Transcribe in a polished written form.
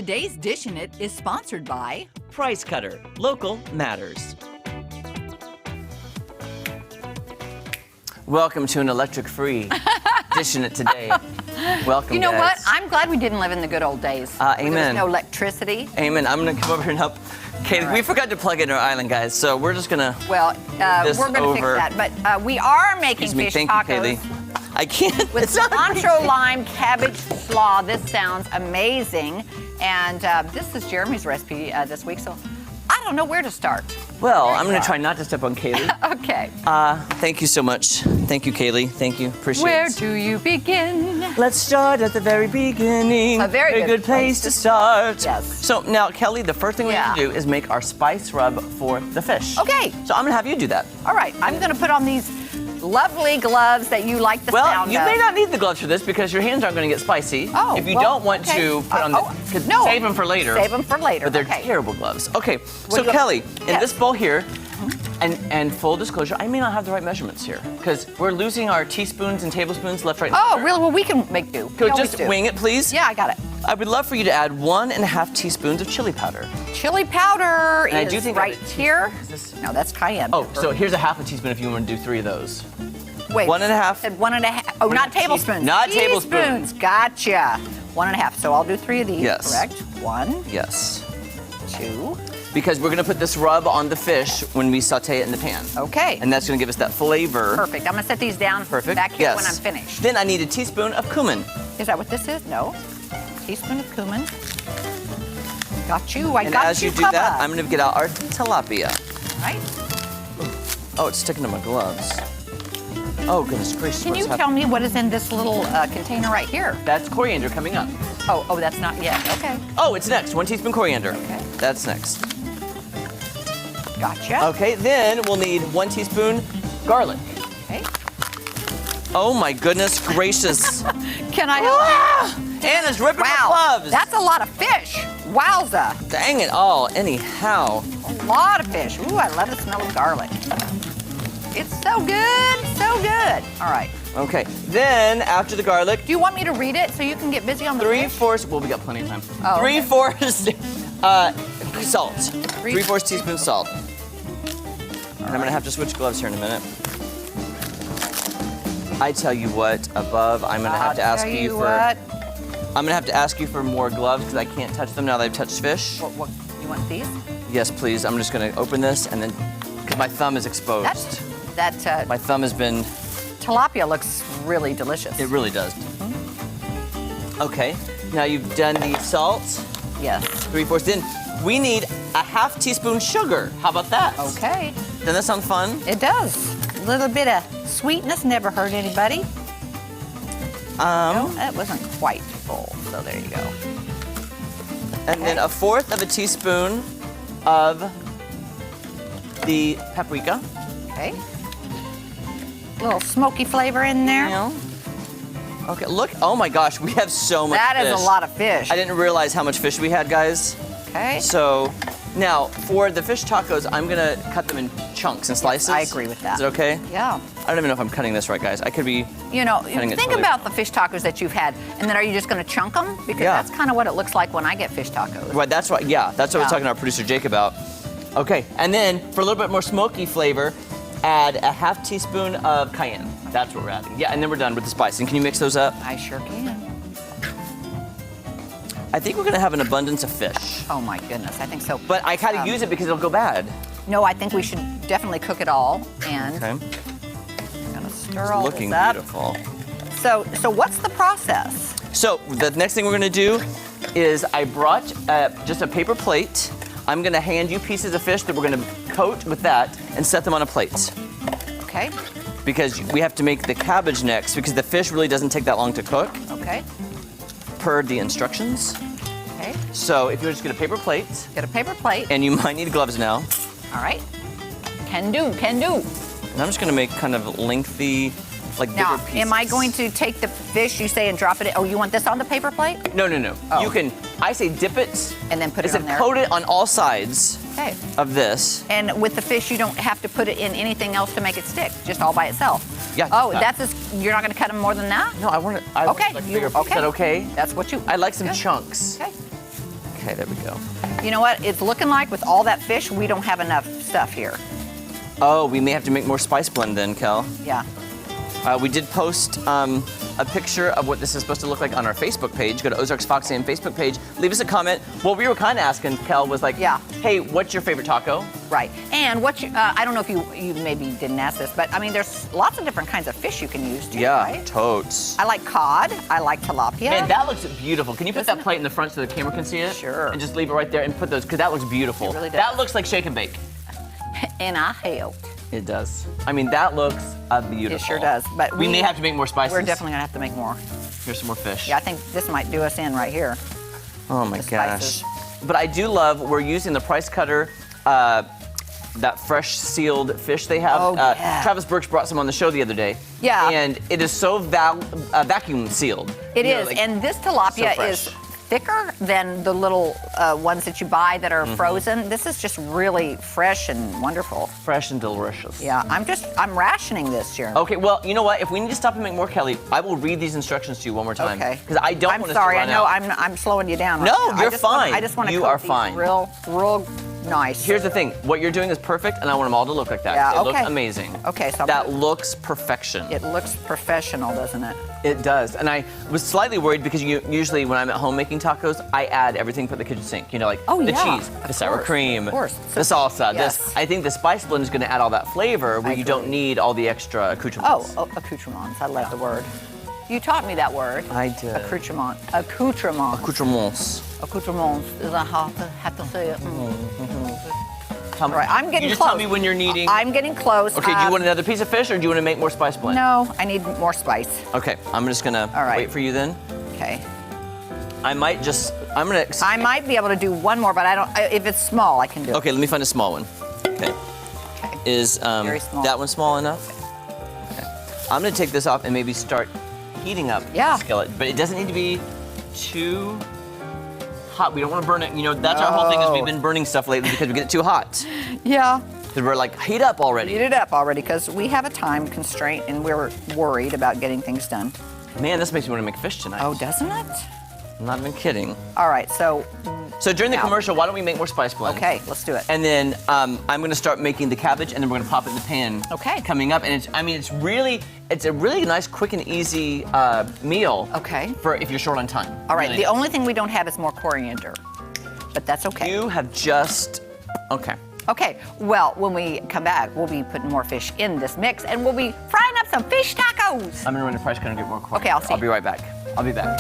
Today's Dish in It is sponsored by Price Cutter. Local matters. Welcome to an electric-free Dish in It today. Welcome, You know guys. what? I'm glad we didn't live in the good old days. Where there was amen. no electricity. Amen. I'm going to come over here and help. Okay, All we right. forgot to plug in our island, guys, so we're just going to... Well, this we're going to fix over. that. But we are making Excuse me. fish Thank tacos you, Kaylee. I can't. with It's not cilantro, lime, cabbage slaw. This sounds amazing. And this is Jeremy's recipe this week, so I don't know where to start. Well, I'm going to try not to step on Kaylee. Okay. Thank you so much. Thank you, Kaylee. Thank you. Appreciate Where it. do you begin? Let's start at the very beginning. A very good place to start. Yes. So now, Kelly, the first thing we Yeah. need to do is make our spice rub for the fish. Okay. So I'm going to have you do that. All right. I'm going to put on these lovely gloves that you like the Well, sound you of. may not need the gloves for this because your hands aren't going to get spicy. Oh, if you well, don't want okay. to put on the... No. Save them for later. Save them for later. But they're okay. terrible gloves. Okay, so do you- Kelly, in Yes. this bowl here, and full disclosure, I may not have the right measurements here because we're losing our teaspoons and tablespoons left, right, and Oh, center. really? Well, we can make do. Could We always just do. wing it, please? Yeah, I got it. I would love for you to add 1.5 teaspoons of chili powder. Chili powder And I is do think right here. Is this... No, that's cayenne. Oh, pepper. so here's a half a teaspoon if you want to do 3 of those. Wait. 1.5. Said 1.5. Oh, not tablespoons. Not tablespoons. Gotcha. 1.5. So I'll do 3 of these. Yes. Correct. 1, Yes. 2. Because we're going to put this rub on the fish when we saute it in the pan. Okay. And that's going to give us that flavor. Perfect. I'm gonna set these down Perfect. back here Yes. when I'm finished. Then I need a teaspoon of cumin. Is that what this is? No. Teaspoon of cumin. Got you. I And got as you do covered. that, I'm going to get out our tilapia. Right. Oh, it's sticking to my gloves. Oh, goodness gracious. Can what you is tell happening? me what is in this little container right here? That's coriander coming up. Oh, that's not yet. Okay. Oh, it's next. 1 teaspoon coriander. Okay. That's next. Gotcha. Okay, then we'll need 1 teaspoon garlic. Okay. Oh, my goodness gracious. Can I help? Anna's ripping her Wow. gloves. That's a lot of fish. Wowza. Dang it all. Anyhow. A lot of fish. Ooh, I love the smell of garlic. It's so good, so good. All right. Okay, then after the garlic, Do you want me to read it so you can get busy on the fish? 3/4, well, we got plenty of time. Oh, okay. 3/4 salt. 3/4 teaspoon salt. And I'm gonna have to switch gloves here in a minute. I tell you what, above, I'm gonna have to ask Tell you for. what. I'm gonna have to ask you for more gloves because I can't touch them now that I've touched fish. What, you want these? Yes, please. I'm just gonna open this and then, because my thumb is exposed. That My thumb has been. tilapia looks really delicious. It really does. Okay, now you've done the salt. Yes. 3/4. Then we need a half teaspoon sugar. How about that? Okay. Doesn't that sound fun? It does. A little bit of sweetness never hurt anybody. No, that wasn't quite full. So there you go. And then 1/4 teaspoon of the paprika. Okay. Little smoky flavor in there. Yeah. Okay, look. Oh my gosh, we have so much That fish. is a lot of fish. I didn't realize how much fish we had, guys. Okay. So now for the fish tacos, I'm gonna cut them in chunks and slices. I agree with that. Is it okay? Yeah. I don't even know if I'm cutting this right, guys. I could be. You know, Cutting it think totally. about the fish tacos that you've had, and then are you just going to chunk them? Because Yeah. that's kind of what it looks like when I get fish tacos. Right, that's what. Yeah, that's what I was Yeah. talking to our producer Jake about. Okay, and then for a little bit more smoky flavor, add a half teaspoon of cayenne. That's what we're adding. Yeah, and then we're done with the spice. And can you mix those up? I sure can. I think we're gonna have an abundance of fish, Oh my goodness, I think so. but I gotta use it because it'll go bad. No, I think we should definitely cook it all, and Okay, I'm gonna stir it's all looking this up. beautiful. So what's the process? So the next thing we're gonna do is I brought just a paper plate. I'm gonna hand you pieces of fish that we're gonna coat with that and set them on a plate. Okay. Because we have to make the cabbage next because the fish really doesn't take that long to cook Okay. per the instructions. Okay. So if you just get a paper plate, Get a paper plate. and you might need gloves now. All right. Can do. Can do. And I'm just gonna make kind of lengthy, like Now, bigger pieces. am I going to take the fish you say and drop it in? Oh, you want this on the paper plate? No, no, no. Oh. You can, I say dip it. And then put I it said on there? coat it on all sides Okay. of this. And with the fish, you don't have to put it in anything else to make it stick, just all by itself. Yeah, Oh, just that. that's you're not going to cut them more than that? No, I want it. I Okay. Want like bigger piece. Is that okay? That's what you. I like some Good. chunks. Okay. Okay, there we go. You know what? It's looking like with all that fish, we don't have enough stuff here. Oh, we may have to make more spice blend then, Kel. Yeah. We did post a picture of what this is supposed to look like on our Facebook page. Go to Ozarks Fox AM Facebook page. Leave us a comment. What we were kind of asking, Kel, was like, Yeah. hey, what's your favorite taco? Right. And what you, I don't know if you maybe didn't ask this, but I mean, there's lots of different kinds of fish you can use too, Yeah, right? totes. I like cod. I like tilapia. Man, that looks beautiful. Can you put Doesn't that it? plate in the front so the camera can see it? Sure. And just leave it right there and put those, because that looks beautiful. It really does. That looks like shake and bake. And I helped. It does. I mean, that looks beautiful. It sure does. But we may have to make more spices. We're definitely gonna have to make more. Here's some more fish. Yeah, I think this might do us in right here. Oh my The gosh. spices. But I do love, we're using the price cutter, that fresh sealed fish they have. Oh, yeah. Travis Birch brought some on the show the other day. Yeah. And it is so vacuum sealed. It You know, is, like, and this so tilapia fresh. is thicker than the little ones that you buy that are frozen. This is just really fresh and wonderful. fresh and delicious. Yeah, I'm rationing this year. Okay, well, you know what? If we need to stop and make more, Kelly, I will read these instructions to you one more time. Okay. Because I don't I'm want us sorry. to I run know out. I'm slowing you down. No, right now. you're fine. I just want to You cook are these fine. real nice. Here's the thing. What you're doing is perfect, and I want them all to look like that. Yeah, It looks okay. amazing. Okay, so that looks perfection. it looks professional, doesn't it? It does. And I was slightly worried because usually when I'm at home making tacos, I add everything from the kitchen sink. You know, like Oh, the yeah, cheese, of the sour course, cream, of course. the salsa, Yes. this. I think the spice blend is going to add all that flavor where you don't agree. need all the extra accoutrements. Oh, accoutrements. I love the word. You taught me that word. I did. Accoutrement. Accoutrement. Accoutrements. Accoutrements. Is that how to have to say it? Tell me- All right, I'm getting you just close. tell me when you're needing. I'm getting close. Okay, do you want another piece of fish or do you want to make more spice blend? No, I need more spice. Okay, I'm just going to All right. wait for you then. Okay. I'm going to. I might be able to do one more, but I don't. If it's small, I can do it. Okay, let me find a small one. Okay. Okay. Is Very small. that one small enough? Okay. I'm gonna take this off and maybe start heating up Yeah. the skillet, but it doesn't need to be too hot. We don't want to burn it. You know, that's our whole thing is we've been burning stuff lately because we get it too hot. Yeah. Because we're like, heat up already. Heat it up already because we have a time constraint and we're worried about getting things done. Man, this makes me want to make fish tonight. Oh, doesn't it? I'm not even kidding. All right, so So during the Now. commercial, why don't we make more spice blend? okay, let's do it. And then I'm going to start making the cabbage, and then we're going to pop it in the pan. Okay. Coming up, and it's a really nice, quick and easy meal. Okay. For if you're short on time. All right, Really the only thing we don't have is more coriander, but that's okay. You have just. Okay. Okay, well, when we come back, we'll be putting more fish in this mix, and we'll be frying up some fish tacos. I'm going to run the price cut and get more corn. Okay, I'll see I'll you. be right back. I'll be back.